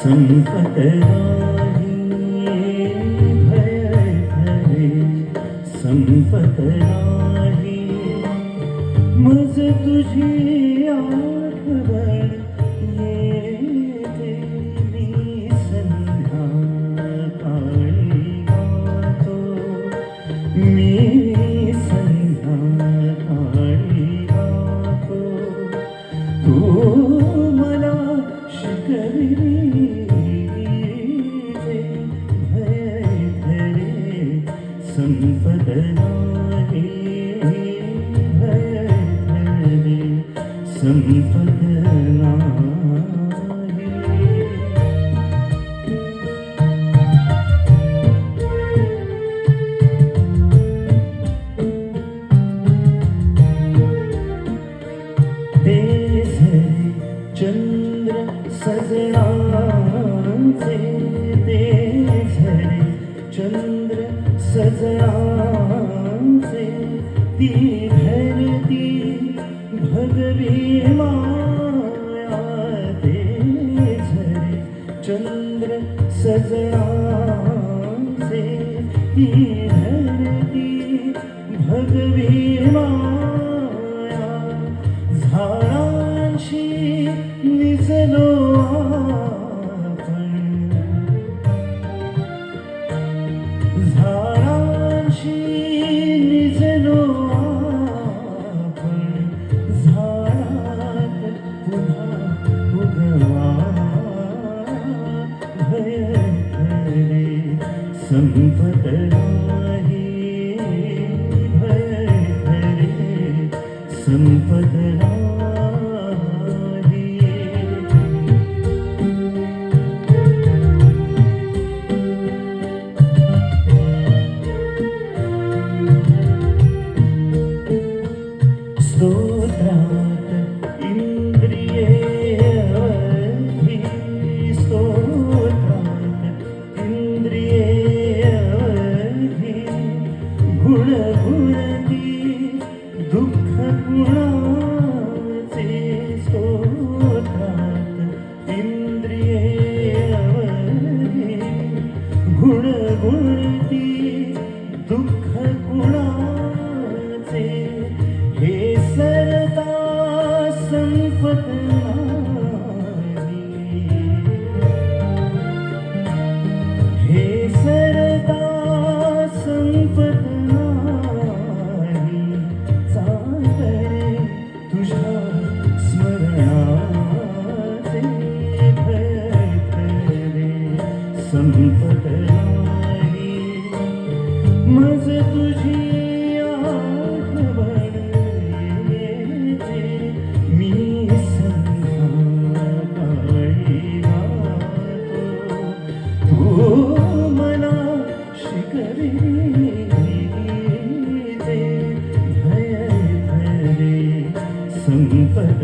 संपत नाही भय खरे संपत नाही मज तुझी आठवण येते मी संध्याकाळी गातो मी संध्याकाळी गातो तू मला शिकविली संपत नाही भय खरे संपत नाही ते झरे चंद्र सजनाचे ते झरे चंद्र सजनाचे ती धरती भगवी माया ते झरे चंद्र सजनाचे ती धरती भगवी माया झाडांशी निजलो झाडांशी निजलो आपण झाडात पुन्हा उगवा भय खरे संपत नाही भय खरे संपत नाही स्तोत्रात इंद्रिये अवधी स्तोत्रात इंद्रिये अवधी गुणगुणती दुःख गुणाचे स्तोत्रात इंद्रिये अवधी गुणगुणती दुःख गुणाचे हे सरता संपत नाही हे सरता संपत नाही चालरे तुझ्या स्मरणाचे भय खरे संपत नाही मज तुझी आठवण मी संध्याकाळी गातो तू मला शिकविली भय खरे संपत